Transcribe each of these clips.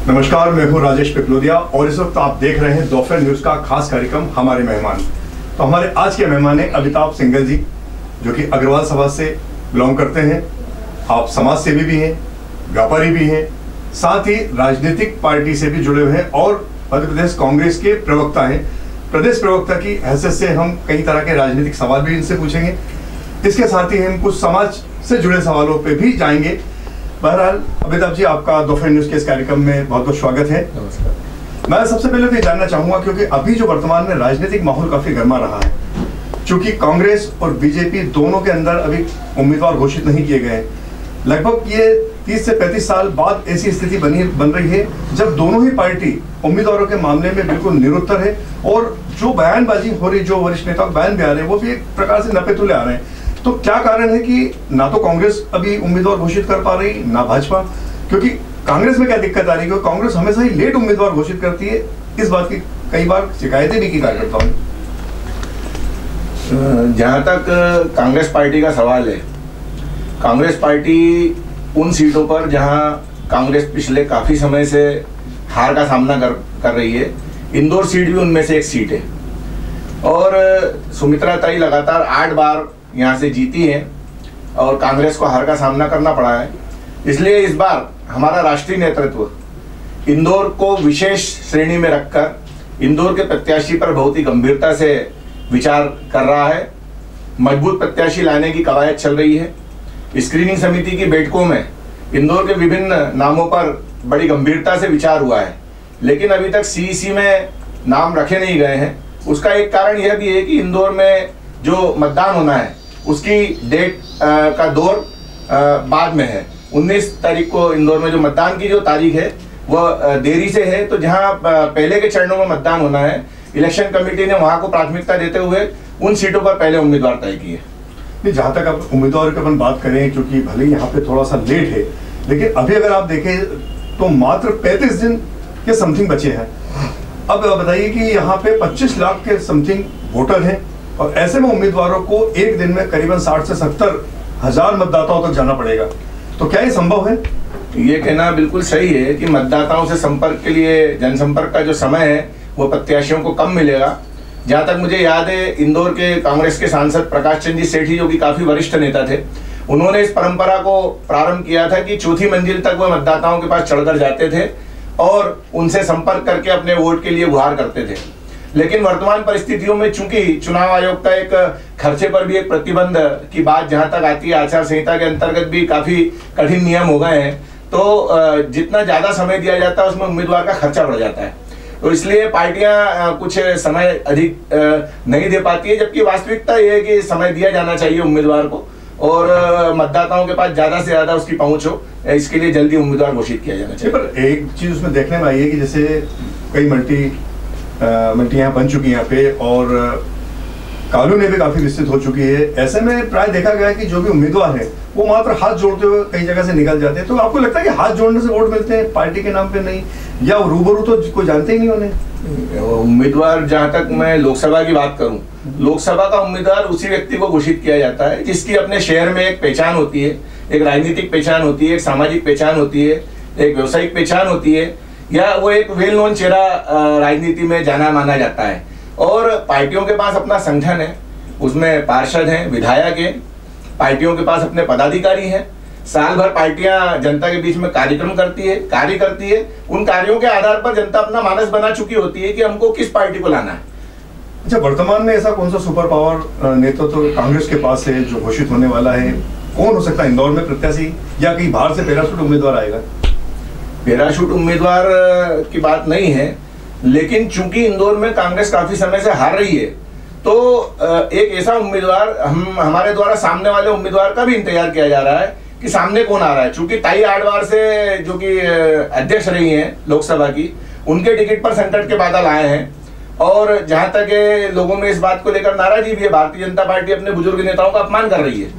नमस्कार, मैं हूं राजेश पिपलोदिया और इस वक्त आप देख रहे हैं दोपहर न्यूज का खास कार्यक्रम हमारे मेहमान। तो हमारे आज के मेहमान हैं अमिताभ सिंघल जी, जो कि अग्रवाल समाज से बिलोंग करते हैं। आप समाज सेवी भी हैं, व्यापारी भी हैं, साथ ही राजनीतिक पार्टी से भी जुड़े हुए हैं और मध्य प्रदेश कांग्रेस के प्रवक्ता हैं। प्रदेश प्रवक्ता की हैसियत से हम कई तरह के राजनीतिक सवाल भी इनसे पूछेंगे। इसके साथ ही हम कुछ समाज से जुड़े सवालों पे भी जाएंगे। बहरहाल अमिताभ जी, आपका दोपहर न्यूज के इस कार्यक्रम में बहुत बहुत स्वागत है। नमस्कार। मैं सबसे पहले तो ये जानना चाहूंगा, क्योंकि अभी जो वर्तमान में राजनीतिक माहौल काफी गर्मा रहा है, चूंकि कांग्रेस और बीजेपी दोनों के अंदर अभी उम्मीदवार घोषित नहीं किए गए। लगभग ये 30 से 35 साल बाद ऐसी स्थिति बन रही है जब दोनों ही पार्टी उम्मीदवारों के मामले में बिल्कुल निरुत्तर है और जो बयानबाजी हो रही, जो वरिष्ठ नेताओं के बयान भी आ रहे हैं, वो भी एक प्रकार से नपे तुले आ रहे हैं। तो क्या कारण है कि ना तो कांग्रेस अभी उम्मीदवार घोषित कर पा रही, ना भाजपा? क्योंकि कांग्रेस में क्या दिक्कत आ रही है, कांग्रेस हमेशा ही लेट उम्मीदवार घोषित करती है। इस बात की कई बार शिकायतें भी की कार्यकर्ताओं ने। जहां तक कांग्रेस पार्टी का सवाल है, कांग्रेस पार्टी उन सीटों पर जहां कांग्रेस पिछले काफी समय से हार का सामना कर रही है, इंदौर सीट भी उनमें से एक सीट है। और सुमित्रा ताई लगातार 8 बार यहाँ से जीती हैं और कांग्रेस को हार का सामना करना पड़ा है। इसलिए इस बार हमारा राष्ट्रीय नेतृत्व इंदौर को विशेष श्रेणी में रखकर इंदौर के प्रत्याशी पर बहुत ही गंभीरता से विचार कर रहा है। मजबूत प्रत्याशी लाने की कवायद चल रही है। स्क्रीनिंग समिति की बैठकों में इंदौर के विभिन्न नामों पर बड़ी गंभीरता से विचार हुआ है, लेकिन अभी तक सीईसी में नाम रखे नहीं गए हैं। उसका एक कारण यह भी है कि इंदौर में जो मतदान होना है उसकी डेट का दौर बाद में है। 19 तारीख को इंदौर में जो मतदान की जो तारीख है वह देरी से है। तो जहां पहले के चरणों में मतदान होना है, इलेक्शन कमेटी ने वहां को प्राथमिकता देते हुए उन सीटों पर पहले उम्मीदवार तय किए। जहां तक आप उम्मीदवार की अपन बात करें, क्योंकि भले यहाँ पे थोड़ा सा लेट है, लेकिन अभी अगर आप देखें तो मात्र 35 दिन के समथिंग बचे हैं। अब बताइए कि यहाँ पे 25 लाख के समथिंग वोटर हैं और ऐसे में उम्मीदवारों को एक दिन में करीबन 60 से 70 हजार मतदाताओं तक जाना पड़ेगा। तो क्या ये संभव है? ये कहना बिल्कुल सही है कि मतदाताओं से संपर्क के लिए जनसंपर्क का जो समय है वो प्रत्याशियों को कम मिलेगा। जहाँ तक मुझे याद है, इंदौर के कांग्रेस के सांसद प्रकाश चंद जी सेठी, जो कि काफी वरिष्ठ नेता थे, उन्होंने इस परंपरा को प्रारंभ किया था कि चौथी मंजिल तक वो मतदाताओं के पास चढ़कर जाते थे और उनसे संपर्क करके अपने वोट के लिए गुहार करते थे। लेकिन वर्तमान परिस्थितियों में चूंकि चुनाव आयोग का एक खर्चे पर भी एक प्रतिबंध की बात जहां तक आती है, आचार संहिता के अंतर्गत भी काफी कठिन नियम हो गए हैं, तो जितना ज्यादा समय दिया जाता है उसमें उम्मीदवार का खर्चा बढ़ जाता है। तो इसलिए पार्टियां कुछ समय अधिक नहीं दे पाती है, जबकि वास्तविकता यह है कि समय दिया जाना चाहिए उम्मीदवार को और मतदाताओं के पास ज्यादा से ज्यादा उसकी पहुंच हो, इसके लिए जल्दी उम्मीदवार घोषित किया जाना चाहिए। पर एक चीज उसमें देखने में आई है कि जैसे कई मल्टियां बन चुकी हैं यहाँ पे और कॉलोनी भी काफी विस्तृत हो चुकी है। ऐसे में प्राय देखा गया है कि जो भी उम्मीदवार है वो मात्र हाथ जोड़ते हुए कई जगह से निकल जाते हैं। तो आपको लगता है कि हाथ जोड़ने से वोट मिलते हैं, पार्टी के नाम पे नहीं, या रूबरू तो कोई जानते ही नहीं उन्हें? उम्मीदवार, जहां तक मैं लोकसभा की बात करूं, लोकसभा का उम्मीदवार उसी व्यक्ति को घोषित किया जाता है जिसकी अपने शहर में एक पहचान होती है, एक राजनीतिक पहचान होती है, एक सामाजिक पहचान होती है, एक व्यवसायिक पहचान होती है, या वो एक वेल नोन चेहरा राजनीति में जाना माना जाता है। और पार्टियों के पास अपना संगठन है, उसमें पार्षद हैं, विधायक हैं, पार्टियों के पास अपने पदाधिकारी हैं। साल भर पार्टियां जनता के बीच में कार्यक्रम करती है, कार्य करती है। उन कार्यों के आधार पर जनता अपना मानस बना चुकी होती है कि हमको किस पार्टी को लाना है। अच्छा, वर्तमान में ऐसा कौन सा सुपर पावर नेतृत्व तो कांग्रेस के पास है जो घोषित होने वाला है? कौन हो सकता है इंदौर में प्रत्याशी, या कहीं बाहर से पैराशूट उम्मीदवार आएगा? पैराशूट उम्मीदवार की बात नहीं है, लेकिन चूंकि इंदौर में कांग्रेस काफी समय से हार रही है, तो एक ऐसा उम्मीदवार हमारे द्वारा सामने वाले उम्मीदवार का भी इंतजार किया जा रहा है कि सामने कौन आ रहा है। चूंकि ताई 8 बार से जो कि अध्यक्ष रही हैं लोकसभा की, उनके टिकट पर संकट के बादल आए हैं और जहां तक लोगों में इस बात को लेकर नाराजगी भी है, भारतीय जनता पार्टी अपने बुजुर्ग नेताओं का अपमान कर रही है।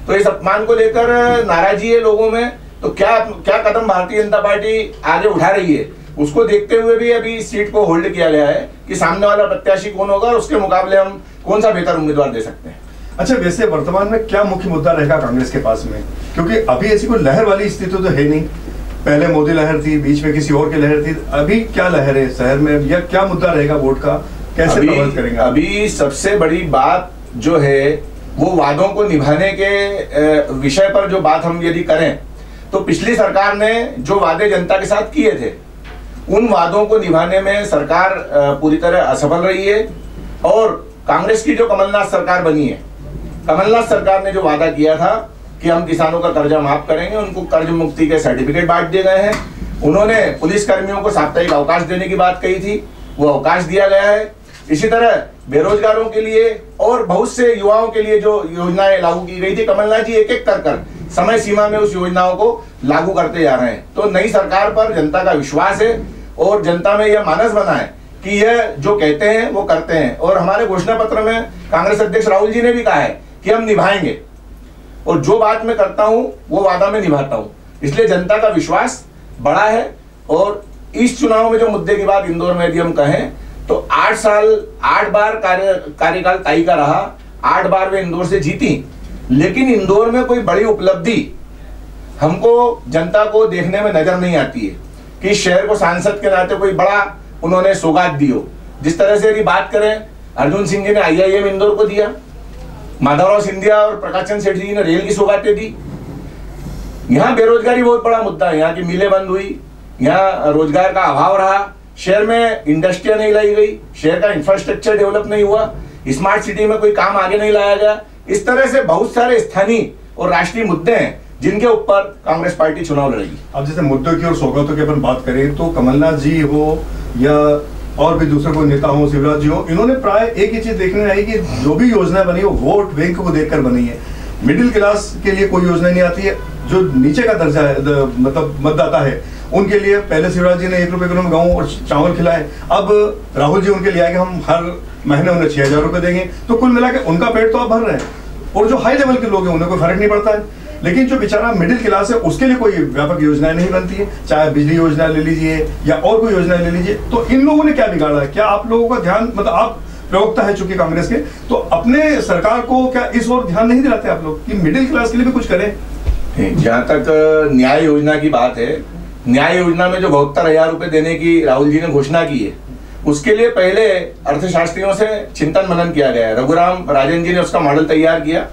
तो इस अपमान को लेकर नाराजगी है लोगों में। तो क्या कदम भारतीय जनता पार्टी आगे उठा रही है, उसको देखते हुए भी अभी इस सीट को होल्ड किया गया है कि सामने वाला प्रत्याशी कौन होगा और उसके मुकाबले हम कौन सा बेहतर उम्मीदवार दे सकते हैं। अच्छा, वैसे वर्तमान में क्या मुख्य मुद्दा रहेगा कांग्रेस के पास में? क्योंकि अभी ऐसी कोई लहर वाली स्थिति तो है नहीं, पहले मोदी लहर थी, बीच में किसी और की लहर थी, अभी क्या लहर है शहर में, या क्या मुद्दा रहेगा वोट का, कैसे प्रभावित करेंगे? अभी सबसे बड़ी बात जो है वो वादों को निभाने के विषय पर जो बात हम यदि करें तो पिछली सरकार ने जो वादे जनता के साथ किए थे उन वादों को निभाने में सरकार पूरी तरह असफल रही है। और कांग्रेस की जो कमलनाथ सरकार बनी है, कमलनाथ सरकार ने जो वादा किया था कि हम किसानों का कर्जा माफ करेंगे, उनको कर्ज मुक्ति के सर्टिफिकेट बांट दिए गए हैं। उन्होंने पुलिस कर्मियों को साप्ताहिक अवकाश देने की बात कही थी, वो अवकाश दिया गया है। इसी तरह बेरोजगारों के लिए और बहुत से युवाओं के लिए जो योजनाएं लागू की गई थी, कमलनाथ जी एक एक कर समय सीमा में उस योजनाओं को लागू करते जा रहे हैं। तो नई सरकार पर जनता का विश्वास है और जनता में यह मानस बना है कि यह जो कहते हैं वो करते हैं। और हमारे घोषणा पत्र में कांग्रेस अध्यक्ष राहुल जी ने भी कहा है कि हम निभाएंगे, और जो बात मैं करता हूं वो वादा में निभाता हूं। इसलिए जनता का विश्वास बड़ा है। और इस चुनाव में जो मुद्दे की बात इंदौर में यदि हम कहें तो 8 साल 8 बार कार्यकाल ताई का रहा, 8 बार वे इंदौर से जीती, लेकिन इंदौर में कोई बड़ी उपलब्धि हमको जनता को देखने में नजर नहीं आती है कि शहर को सांसद के नाते कोई बड़ा उन्होंने सौगात दी हो। जिस तरह से यदि बात करें, अर्जुन सिंह जी ने IIM इंदौर को दिया, माधवराव सिंधिया और प्रकाश चंद सेठ जी ने रेल की सौगातें दी। यहाँ बेरोजगारी बहुत बड़ा मुद्दा है, यहाँ की मिलें बंद हुई, यहाँ रोजगार का अभाव रहा, शहर में इंडस्ट्रियां नहीं लाई गई, शहर का इंफ्रास्ट्रक्चर डेवलप नहीं हुआ, स्मार्ट सिटी में कोई काम आगे नहीं लाया गया। इस तरह से बहुत सारे स्थानीय और राष्ट्रीय मुद्दे हैं जिनके ऊपर कांग्रेस पार्टी चुनाव लड़ेगी। अब जैसे मुद्दों की और सौगातों की अपन बात करें तो कमलनाथ जी हो या और भी दूसरे कोई नेता हो, शिवराज जी हो, इन्होंने प्राय एक ही चीज देखने आई कि जो भी योजना बनी वो वोट बैंक को देखकर बनी है। मिडिल क्लास के लिए कोई योजना नहीं आती है, जो नीचे का दर्जा है मतलब मतदाता है उनके लिए पहले शिवराज जी ने 1 रुपए किलो में गेहूं और चावल खिलाए, अब राहुल जी उनके लिए आए कि हम हर महीने उन्हें 6,000 रुपए देंगे। तो कुल मिला के उनका पेट तो आप भर रहे हैं और जो हाई लेवल के लोग हैं उन्हें कोई फर्क नहीं पड़ता है। लेकिन जो बेचारा मिडिल क्लास है उसके लिए कोई व्यापक योजनाएं नहीं बनती है, चाहे बिजली योजना ले लीजिए या और कोई योजना ले लीजिए। तो इन लोगों ने क्या बिगाड़ा है? क्या आप लोगों का ध्यान, मतलब आप प्रवक्ता है चूंकि कांग्रेस के, तो अपने सरकार को क्या इस ओर ध्यान नहीं दिलाते आप लोग कि मिडिल क्लास के लिए भी कुछ करें? जहाँ तक न्याय योजना की बात है, न्याय योजना में जो 72,000 रुपए देने की राहुल जी ने घोषणा की है, उसके लिए पहले अर्थशास्त्रियों से चिंतन मनन किया गया है। रघुराम राजन जी ने उसका मॉडल तैयार किया,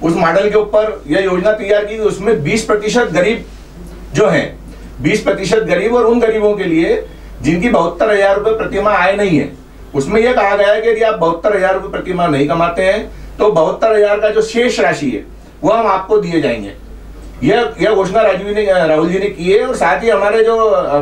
उस मॉडल के ऊपर यह योजना तैयार की। उसमें 20% गरीब जो हैं, 20% गरीब, और उन गरीबों के लिए जिनकी 72,000 रुपए प्रतिमाह आय नहीं है, उसमें यह कहा गया है कि यदि आप 72,000 रुपए प्रतिमाह नहीं कमाते हैं तो 72,000 का जो शेष राशि है वह हम आपको दिए जाएंगे। यह घोषणा राहुल जी ने की है। और साथ ही हमारे जो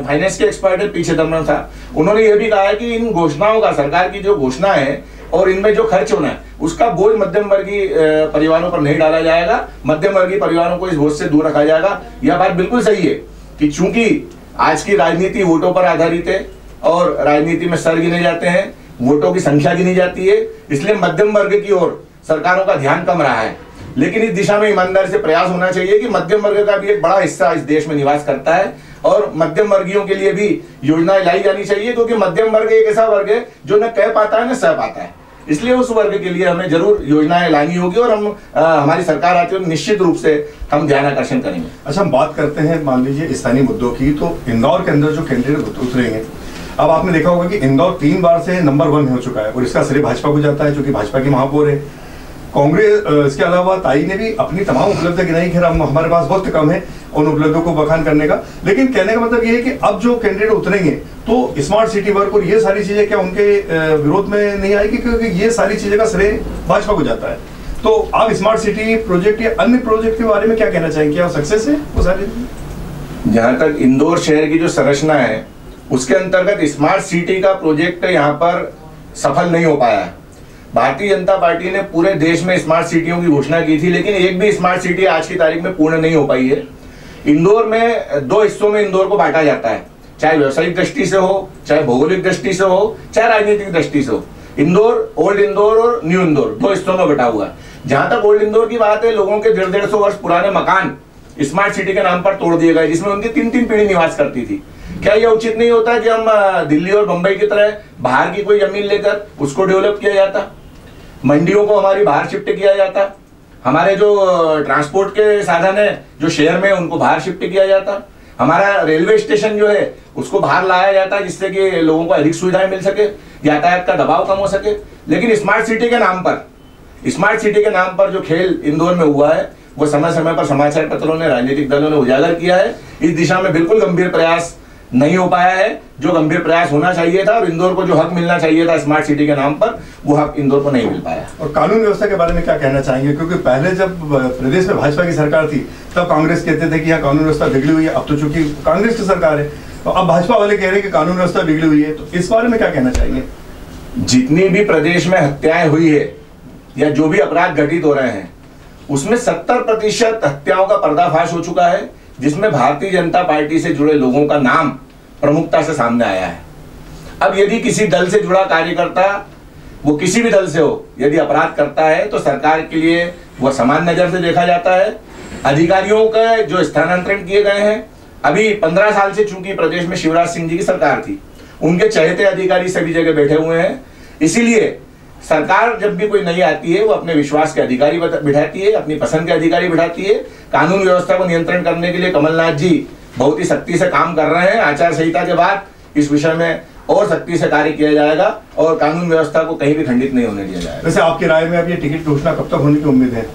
फाइनेंस के एक्सपर्ट है पी चिदम्बरम साहब, उन्होंने यह भी कहा है कि इन घोषणाओं का, सरकार की जो घोषणा है और इनमें जो खर्च होना है उसका बोझ मध्यम वर्गीय परिवारों पर नहीं डाला जाएगा, मध्यम वर्गीय परिवारों को इस बोझ से दूर रखा जाएगा। यह बात बिल्कुल सही है कि चूंकि आज की राजनीति वोटों पर आधारित है और राजनीति में सर गिने जाते हैं, वोटों की संख्या गिनी जाती है, इसलिए मध्यम वर्ग की ओर सरकारों का ध्यान कम रहा है। लेकिन इस दिशा में ईमानदारी से प्रयास होना चाहिए कि मध्यम वर्ग का भी एक बड़ा हिस्सा इस देश में निवास करता है और मध्यम वर्गीयों के लिए भी योजनाएं लाई जानी चाहिए, क्योंकि मध्यम वर्ग एक ऐसा वर्ग है जो न कह पाता है न सह पाता है। इसलिए उस वर्ग के लिए हमें जरूर योजनाएं लानी होगी और हम हमारी सरकार आती है निश्चित रूप से हम ध्यान आकर्षण करेंगे। अच्छा, हम बात करते हैं मान लीजिए स्थानीय मुद्दों की, तो इंदौर के अंदर जो कैंडिडेट उतरेंगे, अब आपने देखा होगा कि इंदौर 3 बार से नंबर 1 हो चुका है और इसका श्रेय भाजपा को जाता है क्योंकि भाजपा की महापौर है। कांग्रेस, इसके अलावा ताई ने भी अपनी तमाम उपलब्धियां गिनाई, खैर हमारे पास वक्त कम है उन उपलब्धियों को बखान करने का, लेकिन कहने का मतलब ये है कि अब जो कैंडिडेट उतरेंगे तो स्मार्ट सिटी वर्क और ये सारी चीजें क्या उनके विरोध में नहीं आएगी, क्योंकि ये सारी चीजें का श्रेय भाजपा को जाता है। तो आप स्मार्ट सिटी प्रोजेक्ट या अन्य प्रोजेक्ट के बारे में क्या कहना चाहेंगे? क्या सक्सेस है वो सारी? जहां तक इंदौर शहर की जो संरचना है उसके अंतर्गत स्मार्ट सिटी का प्रोजेक्ट यहाँ पर सफल नहीं हो पाया है। भारतीय जनता पार्टी ने पूरे देश में स्मार्ट सिटियों की घोषणा की थी, लेकिन एक भी स्मार्ट सिटी आज की तारीख में पूर्ण नहीं हो पाई है। इंदौर में 2 हिस्सों में इंदौर को बांटा जाता है, चाहे व्यवसायिक दृष्टि से हो, चाहे भौगोलिक दृष्टि से हो, चाहे राजनीतिक दृष्टि से हो। इंदौर, ओल्ड इंदौर और न्यू इंदौर 2 हिस्सों में बटा हुआ है। जहां तक ओल्ड इंदौर की बात है, लोगों के 150-150 वर्ष पुराने मकान स्मार्ट सिटी के नाम पर तोड़ दिए गए, जिसमें उनकी 3-3 पीढ़ी निवास करती थी। क्या यह उचित नहीं होता कि हम दिल्ली और मुंबई की तरह बाहर की कोई जमीन लेकर उसको डेवलप किया जाता, मंडियों को हमारी बाहर शिफ्ट किया जाता, हमारे जो ट्रांसपोर्ट के साधन है जो शहर में उनको बाहर शिफ्ट किया जाता, हमारा रेलवे स्टेशन जो है उसको बाहर लाया जाता है जिससे कि लोगों को अधिक सुविधाएं मिल सके, यातायात का दबाव कम हो सके। लेकिन स्मार्ट सिटी के नाम पर जो खेल इंदौर में हुआ है वो समय समय पर समाचार पत्रों ने, राजनीतिक दलों ने उजागर किया है। इस दिशा में बिल्कुल गंभीर प्रयास नहीं हो पाया है जो गंभीर प्रयास होना चाहिए था, और इंदौर को जो हक मिलना चाहिए था स्मार्ट सिटी के नाम पर, वो हक इंदौर को नहीं मिल पाया। और कानून व्यवस्था के बारे में क्या कहना चाहेंगे? क्योंकि पहले जब प्रदेश में भाजपा की सरकार थी तब कांग्रेस कहते थे कि यहाँ कानून व्यवस्था बिगड़ी हुई है, अब तो चूंकि कांग्रेस की सरकार है तो अब भाजपा वाले कह रहे हैं कि कानून व्यवस्था बिगड़ी हुई है, तो इस बारे में क्या कहना चाहेंगे? जितनी भी प्रदेश में हत्याएं हुई है या जो भी अपराध घटित हो रहे हैं उसमें 70% हत्याओं का पर्दाफाश हो चुका है, जिसमें भारतीय जनता पार्टी से जुड़े लोगों का नाम प्रमुखता से सामने आया है। अब यदि किसी दल से जुड़ा कार्यकर्ता, वो किसी भी दल से हो, यदि अपराध करता है तो सरकार के लिए वह समान नजर से देखा जाता है। अधिकारियों का जो स्थानांतरण किए गए हैं, अभी 15 साल से चूंकि प्रदेश में शिवराज सिंह जी की सरकार थी, उनके चहेते अधिकारी सभी जगह बैठे हुए हैं। इसीलिए सरकार जब भी कोई नई आती है वो अपने विश्वास के अधिकारी बिठाती है, अपनी पसंद के अधिकारी बिठाती है। कानून व्यवस्था को नियंत्रण करने के लिए कमलनाथ जी बहुत ही सख्ती से काम कर रहे हैं। आचार संहिता के बाद इस विषय में और सख्ती से कार्य किया जाएगा और कानून व्यवस्था को कहीं भी खंडित नहीं होने दिया जाएगा। वैसे आपकी राय में अब ये टिकट घोषणा कब तक होने की उम्मीद है?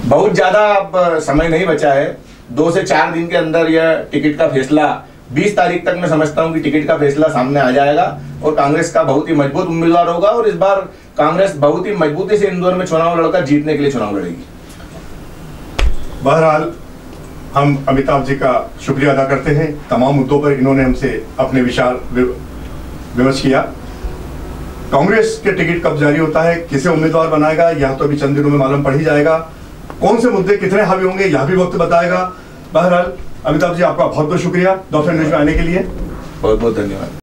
बहुत ज्यादा अब समय नहीं बचा है, 2 से 4 दिन के अंदर यह टिकट का फैसला, 20 तारीख तक मैं समझता हूं कि टिकट का फैसला सामने आ जाएगा और कांग्रेस का बहुत ही मजबूत उम्मीदवार होगा और इस बार कांग्रेस बहुत ही मजबूती से इंदौर में चुनाव लड़कर जीतने के लिए चुनाव लड़ेगी। बहरहाल हम अमिताभ जी का शुक्रिया अदा करते हैं, तमाम मुद्दों पर इन्होंने हमसे अपने विचार विमर्श किया। कांग्रेस के टिकट कब जारी होता है, किसे उम्मीदवार बनाएगा, यह तो अभी चंद दिनों में मालूम पड़ ही जाएगा। कौन से मुद्दे कितने हावी होंगे यह भी वक्त बताएगा। बहरहाल अमिताभ जी आपका बहुत बहुत शुक्रिया डॉक्टर न्यूज में आने के लिए। बहुत बहुत धन्यवाद।